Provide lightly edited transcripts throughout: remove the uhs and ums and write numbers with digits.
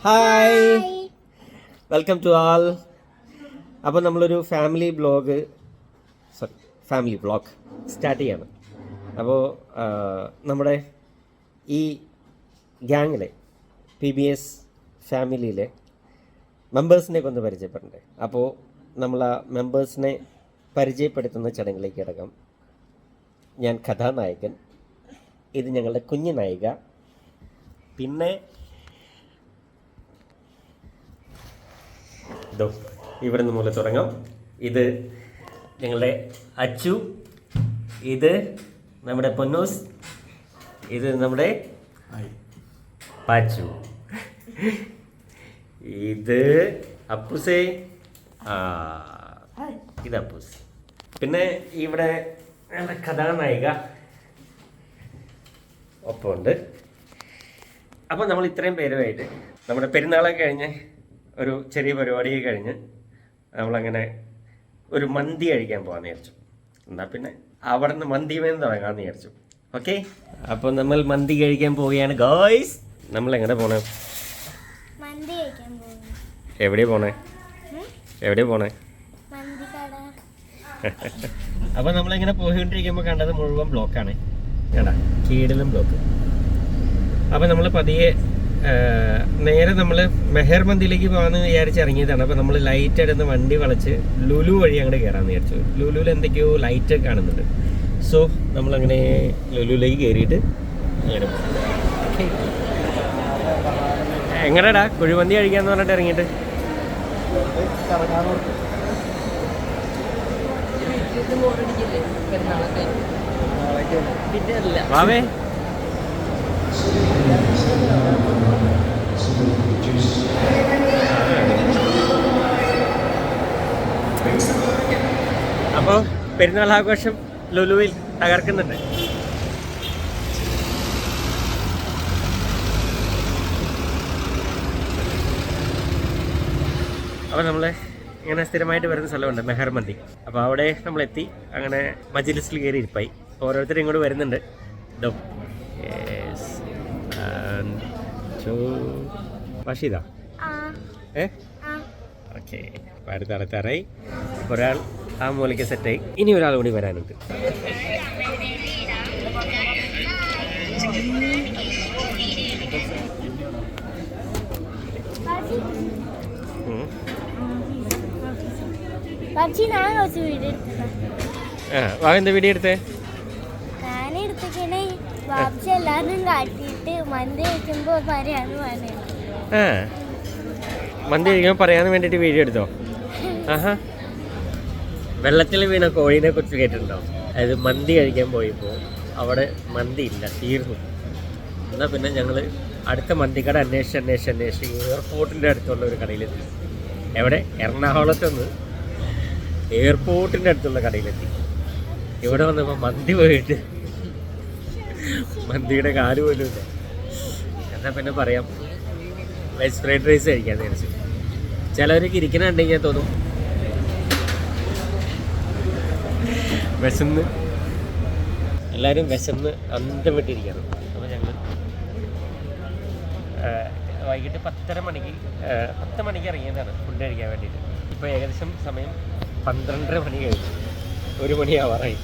Hi, welcome to ആൾ. അപ്പോൾ നമ്മളൊരു family vlog start ചെയ്യാണ്. അപ്പോൾ നമ്മുടെ ഈ ഗ്യാങ്ങിലെ PBS ഫാമിലിയിലെ മെമ്പേഴ്സിനെയൊക്കെ ഒന്ന് പരിചയപ്പെടണ്ടേ. അപ്പോൾ നമ്മൾ ആ മെമ്പേഴ്സിനെ പരിചയപ്പെടുത്തുന്ന ചടങ്ങിലേക്ക് കിടക്കാം. ഞാൻ കഥാനായകൻ, ഇത് ഞങ്ങളുടെ കുഞ്ഞു നായിക, പിന്നെ ഇവിടെ നിന്ന് മൂലം തുടങ്ങാം. ഇത് ഞങ്ങളുടെ അച്ചു, ഇത് നമ്മുടെ പൊന്നൂസ്, ഇത് നമ്മുടെ പാച്ചു, ഇത് അപ്പൂസേ, ഇത് അപ്പൂസ്. പിന്നെ ഇവിടെ ഞങ്ങളുടെ കഥാനായിക ഒപ്പമുണ്ട്. അപ്പോൾ നമ്മൾ ഇത്രയും പേരുമായിട്ട് നമ്മുടെ പെരുന്നാളൊക്കെ കഴിഞ്ഞ് ഒരു ചെറിയ പരിപാടിയൊക്കെ കഴിഞ്ഞ് നമ്മളങ്ങനെ ഒരു മന്തി കഴിക്കാൻ പോകാമെന്ന് വിചാരിച്ചു. എന്നാൽ പിന്നെ അവിടെ നിന്ന് മന്തി വേണം തുടങ്ങാമെന്ന് വിചാരിച്ചു. ഓക്കെ, അപ്പോൾ നമ്മൾ മന്തി കഴിക്കാൻ പോവുകയാണ് ഗോയ്സ്. നമ്മൾ എങ്ങനെ പോണേ? എവിടെയാ പോണേ? അപ്പോൾ നമ്മളിങ്ങനെ പോയിക്കൊണ്ടിരിക്കുമ്പോൾ കണ്ടത് മുഴുവൻ ബ്ലോക്കാണ്. കേട്ടാ, കീടിലും ബ്ലോക്ക്. അപ്പോൾ നമ്മൾ പതിയെ നേരെ നമ്മൾ മെഹർ മന്തിയിലേക്ക് പോകാമെന്ന് വിചാരിച്ച് ഇറങ്ങിയതാണ്. അപ്പോൾ നമ്മൾ ലൈറ്റ് എടുത്ത് വണ്ടി വളച്ച് ലുലു വഴി അങ്ങോട്ട് കയറാമെന്ന് വിചാരിച്ചു. ലുലുവിൽ എന്തൊക്കെയോ ലൈറ്റ് കാണുന്നുണ്ട്. സോ നമ്മളങ്ങനെ ലുലുവിലേക്ക് കയറിയിട്ട് അങ്ങനെ എങ്ങനെടാ കുഴിമന്തി കഴിക്കാന്ന് പറഞ്ഞിട്ട് ഇറങ്ങിയിട്ട് വാവേ. അപ്പോൾ പെരുന്നാൾ ആഘോഷം ലുലുവിൽ തകർക്കുന്നുണ്ട്. അപ്പോൾ നമ്മൾ ഇങ്ങനെ സ്ഥിരമായിട്ട് വരുന്ന സ്ഥലമുണ്ട് മെഹർ മന്തി. അപ്പോൾ അവിടെ നമ്മളെത്തി. അങ്ങനെ മജ്‌ലിസിൽ കയറി ഇരിപ്പായി. ഓരോരുത്തരും ഇങ്ങോട്ട് വരുന്നുണ്ട്. ബഷീദാ ഓക്കെ. അപ്പോൾ അടുത്തറയി ഒരാൾ ആ മൂലയ്ക്ക് സെറ്റായി. ഇനി ഒരാൾ കൂടി വരാനുണ്ട്. വാഗന്റെ വീഡിയോ എടുത്തേ. മന്തി കഴിക്കുമ്പോൾ പറയാന്ന് വേണ്ടിയിട്ട് വീഡിയോ എടുത്തോ? ആഹാ. വെള്ളത്തിൽ വീണ കോഴീനെ കുറിച്ച് കേട്ടിട്ടുണ്ടോ? അതായത് മന്തി കഴിക്കാൻ പോയപ്പോൾ അവിടെ മന്തി ഇല്ല, തീർന്നു. എന്നാൽ പിന്നെ ഞങ്ങൾ അടുത്ത മന്തിക്കട അന്വേഷിച്ച് എയർപോർട്ടിൻ്റെ അടുത്തുള്ള ഒരു കടയിലെത്തി. എവിടെ? എറണാകുളത്തുനിന്ന് എയർപോർട്ടിൻ്റെ അടുത്തുള്ള കടയിലെത്തി. ഇവിടെ വന്നപ്പോൾ മന്തി പോയിട്ട് മന്തിയുടെ കാല് പോലും ഇല്ല. എന്നാൽ പിന്നെ പറയാം, വെജ് ഫ്രൈഡ് റൈസ് കഴിക്കാൻ വിചാരിച്ചു. ചിലവർക്ക് ഇരിക്കണുണ്ടെങ്കിൽ തോന്നും വിശന്ന്, എല്ലാവരും വിശന്ന് അന്തം വിട്ടിരിക്കണം. അപ്പോൾ ഞങ്ങൾ വൈകിട്ട് 10 മണിക്ക് ഇറങ്ങിയതാണ് ഫുഡ് കഴിക്കാൻ വേണ്ടിയിട്ട്. ഇപ്പോൾ ഏകദേശം സമയം 12:30 മണി കഴിഞ്ഞു. 1 മണിയാവാറായി.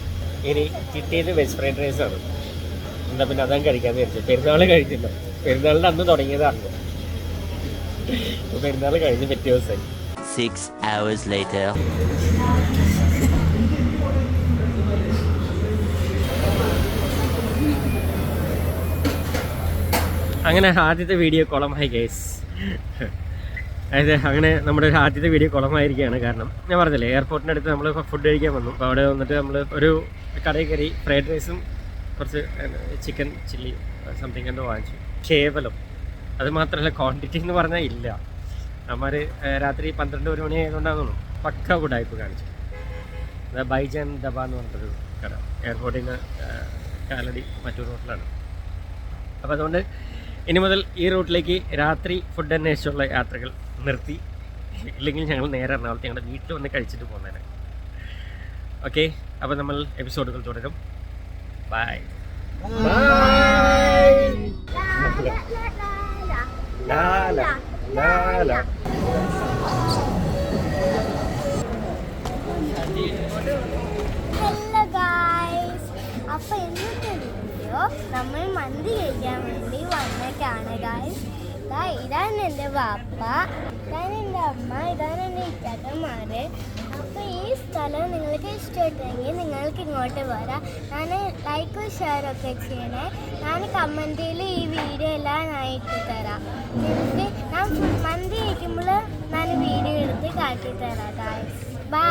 ഇനി കിട്ടിയത് വെജ് ഫ്രൈഡ് റൈസാണ്. എന്താ പിന്നെ അതാണ് കഴിക്കാമെന്ന് വിചാരിച്ചു. പെരുന്നാൾ കഴിഞ്ഞില്ല, പെരുന്നാളിൻ്റെ അന്ന് തുടങ്ങിയതാണ്. പെരുന്നാൾ കഴിഞ്ഞ് പിറ്റേ ദിവസമായി. 6 hours later. അങ്ങനെ ആദ്യത്തെ വീഡിയോ കുളമായി ഗൈസ്. അതായത് അങ്ങനെ നമ്മുടെ ഒരു ആദ്യത്തെ വീഡിയോ കുളമായിരിക്കുകയാണ്. കാരണം ഞാൻ പറഞ്ഞില്ലേ, എയർപോർട്ടിൻ്റെ അടുത്ത് നമ്മൾ ഫുഡ് കഴിക്കാൻ വന്നു. അപ്പോൾ അവിടെ വന്നിട്ട് നമ്മൾ ഒരു കടയിൽ കയറി ഫ്രൈഡ് റൈസും കുറച്ച് ചിക്കൻ ചില്ലി സംതിങ് എന്തോ വാങ്ങിച്ചു. കേവലം അത് മാത്രമല്ല, ക്വാണ്ടിറ്റി എന്ന് പറഞ്ഞാൽ ഇല്ല. അമ്മമാർ രാത്രി 12-1 മണി ആയതുകൊണ്ടാണെന്ന് തോന്നുന്നു പക്ക ഫുഡായിപ്പോൾ കാണിച്ചു. അതായത് ബൈജാൻ ദബ എന്ന് പറഞ്ഞിട്ടൊരു കട, എയർപോർട്ടിൽ നിന്ന് കാലടി മറ്റൊരു റൂട്ടിലാണ്. അപ്പോൾ അതുകൊണ്ട് ഇനി മുതൽ ഈ റൂട്ടിലേക്ക് രാത്രി ഫുഡ് അന്വേഷിച്ചുള്ള യാത്രകൾ നിർത്തി. ഇല്ലെങ്കിൽ ഞങ്ങൾ നേരെ എറണാകുളത്ത് ഞങ്ങളുടെ വീട്ടിൽ വന്ന് കഴിച്ചിട്ട് പോകുന്നതിന്. ഓക്കെ, അപ്പോൾ നമ്മൾ എപ്പിസോഡുകൾ തുടരും. ബൈ. ലാല. ഹലോ ഗായ്സ്, അപ്പോൾ ഇന്നത്തെ വീഡിയോ നമ്മൾ മന്തി കഴിക്കാൻ വേണ്ടി വന്നിട്ടാണ് ഗായ്സ്. ഇതാണ് എൻ്റെ വാപ്പ, ഇതാണ് എൻ്റെ അമ്മ, ഇതാണ് എൻ്റെ ഇച്ചാച്ചന്മാര്. അപ്പോൾ ഈ സ്ഥലം നിങ്ങൾക്ക് ഇഷ്ടപ്പെട്ടെങ്കിൽ നിങ്ങൾക്ക് ഇങ്ങോട്ട് വരാം. ഞാൻ ലൈക്കും ഷെയറൊക്കെ ചെയ്യണേ. ഞാൻ കമൻറ്റിൽ ഈ വീഡിയോ എല്ലാം ഞാൻ ഇട്ട് തരാം. എന്നിട്ട് ഞാൻ മന്തി കഴിക്കുമ്പോൾ ഞാൻ വീഡിയോ എടുത്ത് കാട്ടിത്തരാം ഗായ്സ്. ബൈ.